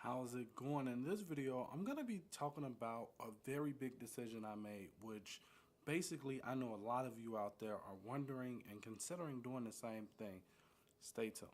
How's it going? In this video, I'm going to be talking about a very big decision I made, which basically I know a lot of you out there are wondering and considering doing the same thing. Stay tuned.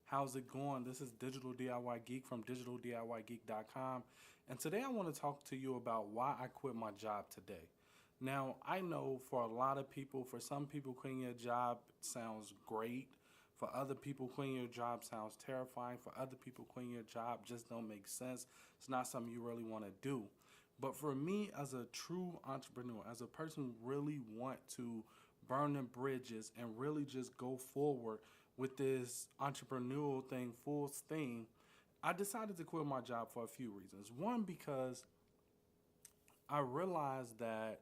How's it going? This is Digital DIY Geek from digitaldiygeek.com, and today I want to talk to you about why I quit my job today. Now, I know for a lot of people, for some people, quitting your job sounds great. For other people, quitting your job sounds terrifying. For other people, quitting your job just don't make sense. It's not something you really want to do. But for me, as a true entrepreneur, as a person who really want to burn the bridges and really just go forward with this entrepreneurial thing full steam, I decided to quit my job for a few reasons. One, because I realized that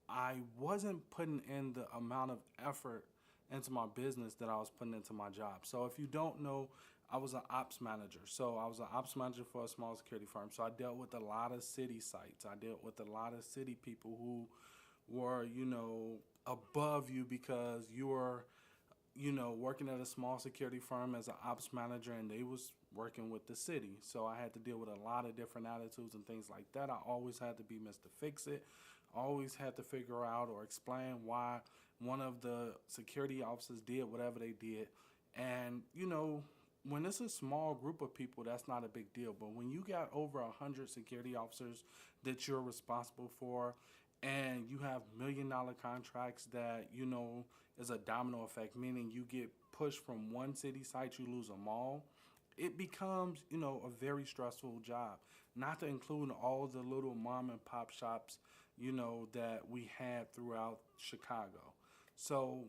I wasn't putting in the amount of effort into my business that I was putting into my job. So if you don't know, I was an ops manager. So I was an ops manager for a small security firm. So I dealt with a lot of city sites. I dealt with a lot of city people who were, above you because you were, working at a small security firm as an ops manager and they was working with the city. So I had to deal with a lot of different attitudes and things like that. I always had to be Mr. Fix-It. Always had to figure out or explain why one of the security officers did whatever they did. And, when it's a small group of people, that's not a big deal. But when you got over 100 security officers that you're responsible for, and you have $1 million contracts that, is a domino effect, meaning you get pushed from one city site, you lose them all, it becomes, a very stressful job. Not to include all the little mom and pop shops, that we had throughout Chicago. So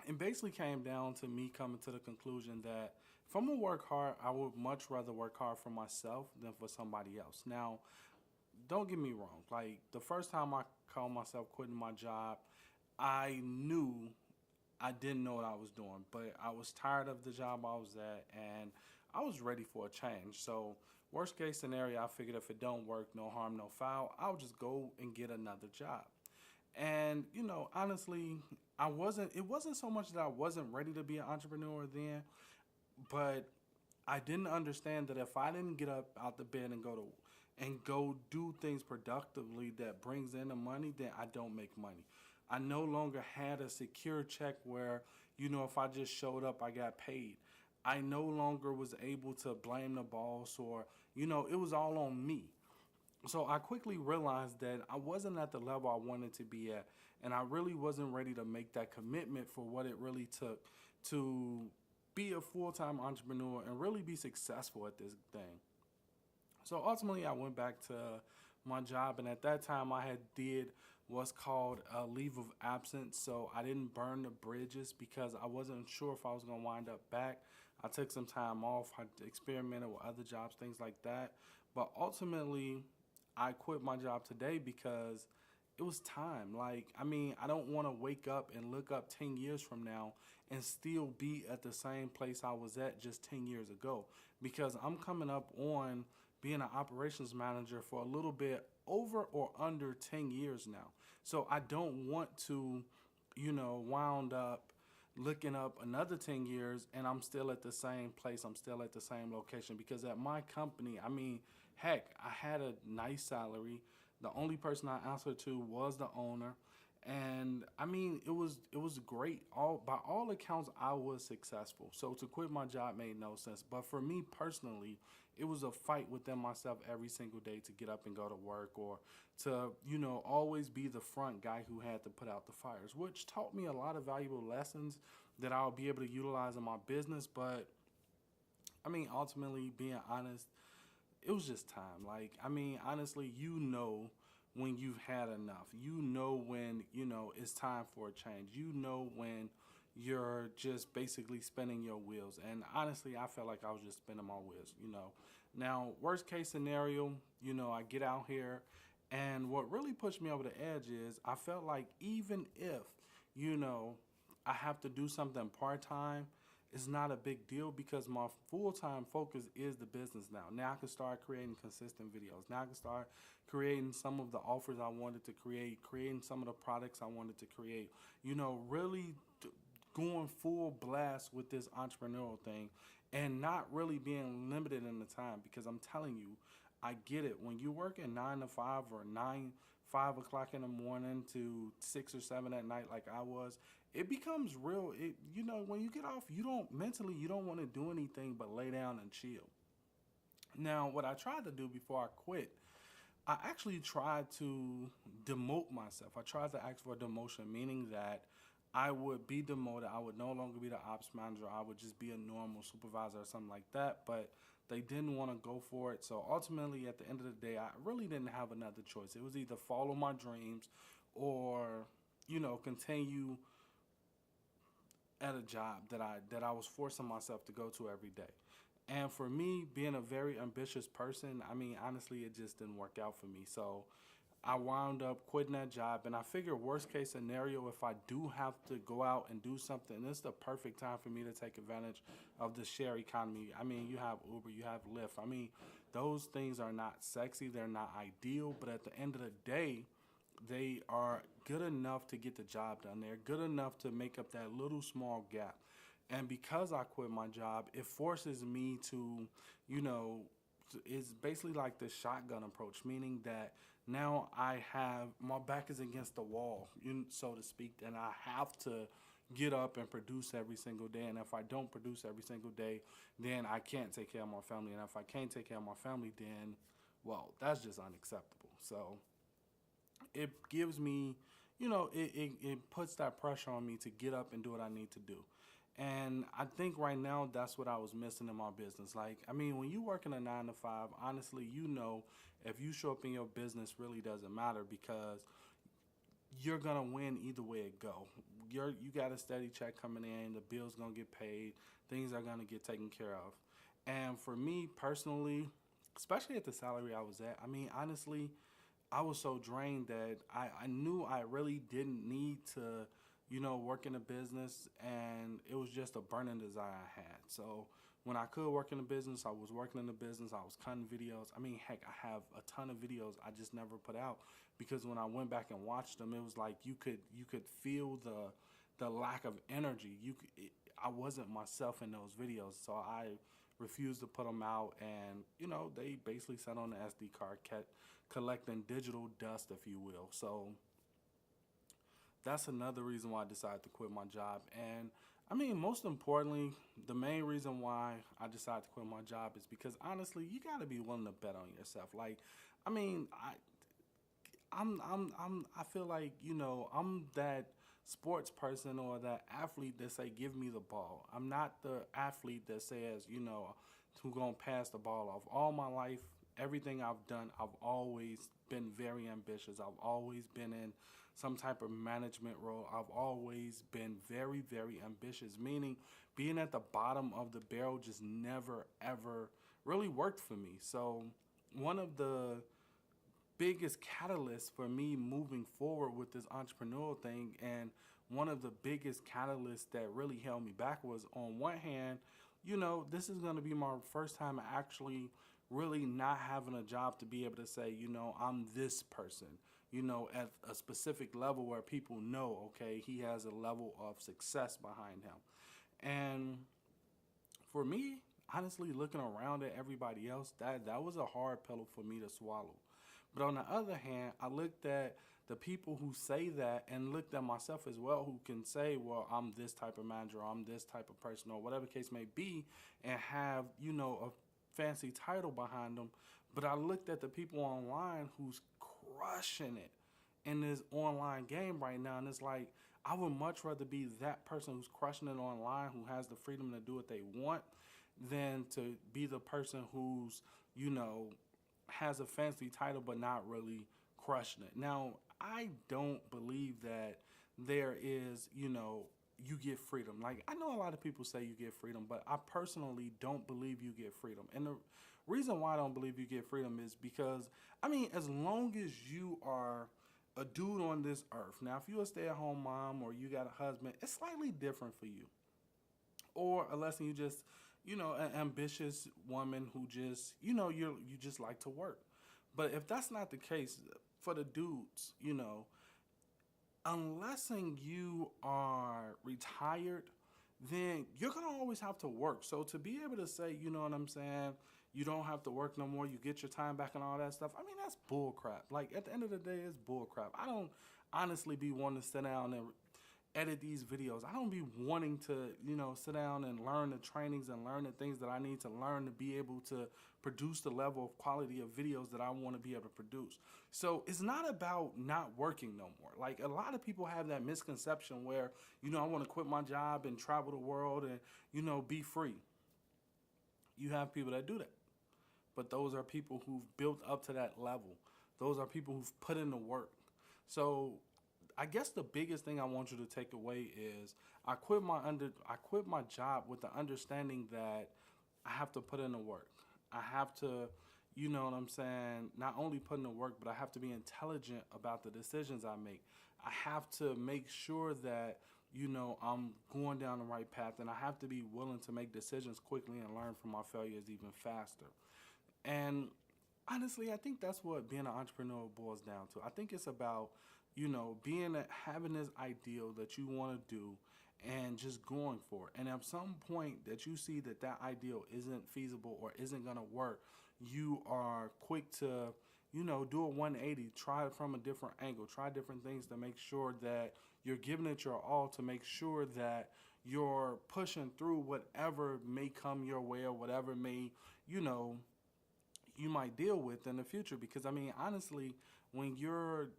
it basically came down to me coming to the conclusion that if I'm gonna work hard, I would much rather work hard for myself than for somebody else. Now, don't get me wrong. Like the first time I called myself quitting my job, I knew I didn't know what I was doing, but I was tired of the job I was at and I was ready for a change. So worst case scenario, I figured if it don't work, no harm, no foul, I'll just go and get another job. And, honestly, it wasn't so much that I wasn't ready to be an entrepreneur then, but I didn't understand that if I didn't get up out the bed and go do things productively that brings in the money, then I don't make money. I no longer had a secure check where, if I just showed up, I got paid. I no longer was able to blame the boss or, it was all on me. So I quickly realized that I wasn't at the level I wanted to be at, and I really wasn't ready to make that commitment for what it really took to be a full-time entrepreneur and really be successful at this thing. So ultimately, I went back to my job, and at that time, I had did what's called a leave of absence. So I didn't burn the bridges because I wasn't sure if I was going to wind up back. I took some time off. I experimented with other jobs, things like that. But ultimately, I quit my job today because it was time. I don't want to wake up and look up 10 years from now and still be at the same place I was at just 10 years ago because I'm coming up on being an operations manager for a little bit over or under 10 years now. So I don't want to, wound up looking up another 10 years and I'm still at the same place, I'm still at the same location because at my company, heck, I had a nice salary. The only person I answered to was the owner. And it was great. All by all accounts I was successful. So to quit my job made no sense. But for me personally, it was a fight within myself every single day to get up and go to work or to, always be the front guy who had to put out the fires, which taught me a lot of valuable lessons that I'll be able to utilize in my business. But ultimately, being honest, it was just time. Honestly, when you've had enough. You know when, it's time for a change. You know when you're just basically spinning your wheels. And honestly, I felt like I was just spinning my wheels. Now, worst case scenario, I get out here and what really pushed me over the edge is I felt like even if, I have to do something part-time, it's not a big deal because my full time focus is the business now. Now I can start creating consistent videos. Now I can start creating some of the offers I wanted to create, creating some of the products I wanted to create. Really going full blast with this entrepreneurial thing and not really being limited in the time because I'm telling you, I get it. When you work at 9 to 5 or 5 o'clock in the morning to 6 or 7 at night, like I was, it becomes real. When you get off, you don't want to do anything but lay down and chill. Now, what I tried to do before I quit, I actually tried to demote myself. I tried to ask for a demotion, meaning that I would be demoted. I would no longer be the ops manager. I would just be a normal supervisor or something like that. But they didn't want to go for it. So ultimately, at the end of the day, I really didn't have another choice. It was either follow my dreams or, continue at a job that I was forcing myself to go to every day. And for me, being a very ambitious person, I mean, honestly, it just didn't work out for me. So I wound up quitting that job. And I figure, worst case scenario, if I do have to go out and do something, it's the perfect time for me to take advantage of the share economy. I mean, you have Uber, you have Lyft. I mean, those things are not sexy, they're not ideal, but at the end of the day, they are good enough to get the job done. They're good enough to make up that little small gap. And because I quit my job, it forces me to, you know, it's basically like the shotgun approach, meaning that now I have my back is against the wall, so to speak, and I have to get up and produce every single day. And if I don't produce every single day, then I can't take care of my family. And if I can't take care of my family, then, well, that's just unacceptable. So it gives me, it puts that pressure on me to get up and do what I need to do. And I think right now that's what I was missing in my business. Like, I mean, when you work in a 9 to 5, honestly, if you show up in your business really doesn't matter because you're gonna win either way it go. You got a steady check coming in, the bills gonna get paid, things are gonna get taken care of. And for me personally, especially at the salary I was at, I mean, honestly, I was so drained that I knew I really didn't need to, work in a business, and it was just a burning desire I had. So when I could work in the business, I was working in the business. I was cutting videos. I mean, heck, I have a ton of videos I just never put out because when I went back and watched them, it was like you could feel the lack of energy. I wasn't myself in those videos, so I refused to put them out, and they basically sat on the SD card, collecting digital dust, if you will. So that's another reason why I decided to quit my job. And I mean, most importantly, the main reason why I decided to quit my job is because honestly, you got to be willing to bet on yourself. Like, I mean, I feel like I'm that sports person or that athlete that say give me the ball. I'm not the athlete that says who gonna pass the ball off. All my life, everything I've done, I've always been very ambitious. I've always been in some type of management role. I've always been very, very ambitious, meaning being at the bottom of the barrel just never, ever really worked for me. So one of the biggest catalysts for me moving forward with this entrepreneurial thing, and one of the biggest catalysts that really held me back was, on one hand, this is going to be my first time actually really not having a job to be able to say, I'm this person, at a specific level where people know, okay, he has a level of success behind him. And for me, honestly, looking around at everybody else, that was a hard pill for me to swallow. But on the other hand, I looked at the people who say that and looked at myself as well, who can say, well, I'm this type of manager, or I'm this type of person, or whatever case may be, and have, a fancy title behind them. But I looked at the people online who's crushing it in this online game right now, and it's like, I would much rather be that person who's crushing it online, who has the freedom to do what they want, than to be the person who's, has a fancy title but not really crushing it. Now, I don't believe that there is, you get freedom. Like, I know a lot of people say you get freedom, but I personally don't believe you get freedom. And the reason why I don't believe you get freedom is because, I mean, as long as you are a dude on this earth, now if you're a stay-at-home mom or you got a husband, it's slightly different for you. or unless you just, an ambitious woman who just, you just like to work. But if that's not the case for the dudes, unless you are retired, then you're gonna always have to work. So to be able to say, you know what I'm saying, you don't have to work no more, you get your time back and all that stuff. I mean, that's bull crap. Like at the end of the day, it's bull crap. I don't honestly be wanting to sit down and edit these videos. I don't be wanting to, sit down and learn the trainings and learn the things that I need to learn to be able to produce the level of quality of videos that I want to be able to produce. So it's not about not working no more. Like a lot of people have that misconception where, I want to quit my job and travel the world and, be free. You have people that do that. But those are people who've built up to that level. Those are people who've put in the work. So I guess the biggest thing I want you to take away is I quit my job with the understanding that I have to put in the work. I have to, you know what I'm saying, not only put in the work, but I have to be intelligent about the decisions I make. I have to make sure that, I'm going down the right path, and I have to be willing to make decisions quickly and learn from my failures even faster. And honestly, I think that's what being an entrepreneur boils down to. I think it's about, having this ideal that you want to do and just going for it. And at some point that you see that that ideal isn't feasible or isn't going to work, you are quick to, do a 180, try it from a different angle, try different things to make sure that you're giving it your all, to make sure that you're pushing through whatever may come your way or whatever may, you might deal with in the future. Because I mean, honestly, when you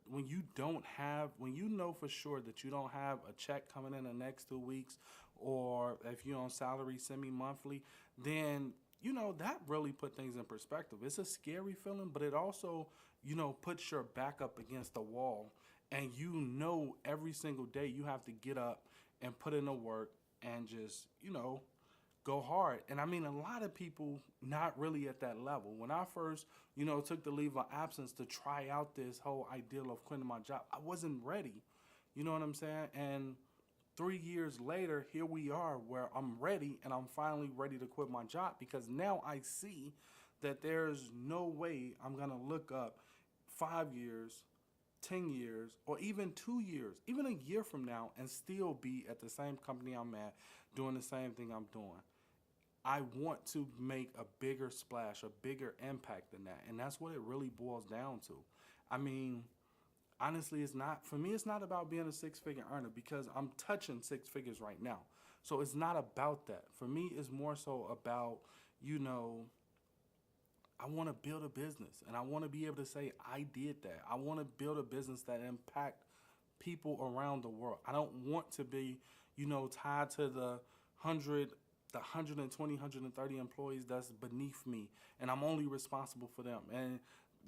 know for sure that you don't have a check coming in the next 2 weeks, or if you're on salary semi-monthly, then that really put things in perspective. It's a scary feeling, but it also, puts your back up against the wall, and every single day you have to get up and put in the work and just, go hard. And I mean, a lot of people not really at that level. When I first, took the leave of absence to try out this whole ideal of quitting my job, I wasn't ready. You know what I'm saying? And 3 years later, here we are where I'm ready, and I'm finally ready to quit my job, because now I see that there's no way I'm going to look up 5 years, 10 years, or even 2 years, even a year from now, and still be at the same company I'm at, doing the same thing I'm doing. I want to make a bigger splash, a bigger impact than that. And that's what it really boils down to. I mean, honestly, for me, it's not about being a six-figure earner, because I'm touching six figures right now. So it's not about that. For me, it's more so about, I want to build a business, and I want to be able to say I did that. I want to build a business that impact people around the world. I don't want to be, tied to the 120, 130 employees that's beneath me, and I'm only responsible for them. And,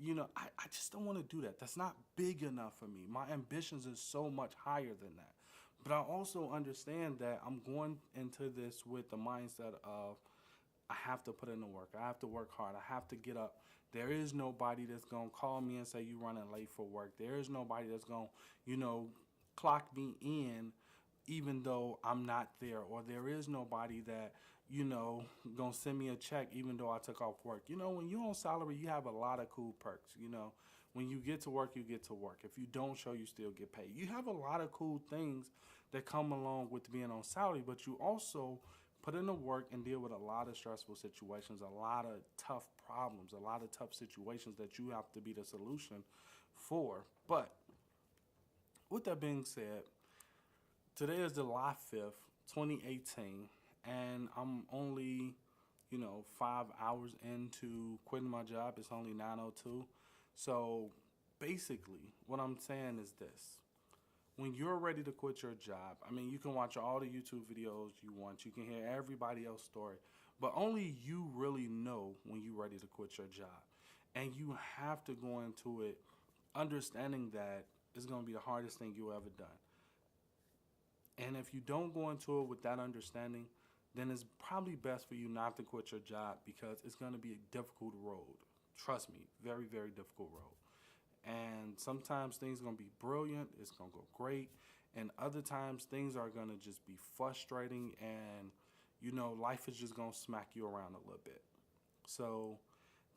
I just don't want to do that. That's not big enough for me. My ambitions is so much higher than that. But I also understand that I'm going into this with the mindset of I have to put in the work. I have to work hard. I have to get up. There is nobody that's going to call me and say you running late for work. There is nobody that's going to, clock me in even though I'm not there. Or there is nobody that, going to send me a check even though I took off work. When you're on salary, you have a lot of cool perks. When you get to work, you get to work. If you don't show, you still get paid. You have a lot of cool things that come along with being on salary, but you also put in the work and deal with a lot of stressful situations, a lot of tough problems, a lot of tough situations that you have to be the solution for. But with that being said, today is July 5th, 2018, and I'm only, 5 hours into quitting my job. It's only 9:02. So basically, what I'm saying is this. When you're ready to quit your job, I mean, you can watch all the YouTube videos you want. You can hear everybody else's story. But only you really know when you're ready to quit your job. And you have to go into it understanding that it's going to be the hardest thing you've ever done. And if you don't go into it with that understanding, then it's probably best for you not to quit your job, because it's going to be a difficult road. Trust me, very, very difficult road. And sometimes things are going to be brilliant, it's going to go great, and other times things are going to just be frustrating, and life is just going to smack you around a little bit. So,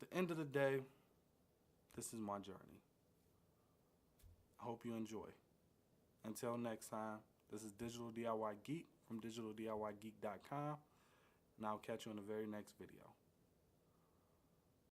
at the end of the day, this is my journey. I hope you enjoy. Until next time, this is Digital DIY Geek from DigitalDIYGeek.com, and I'll catch you in the very next video.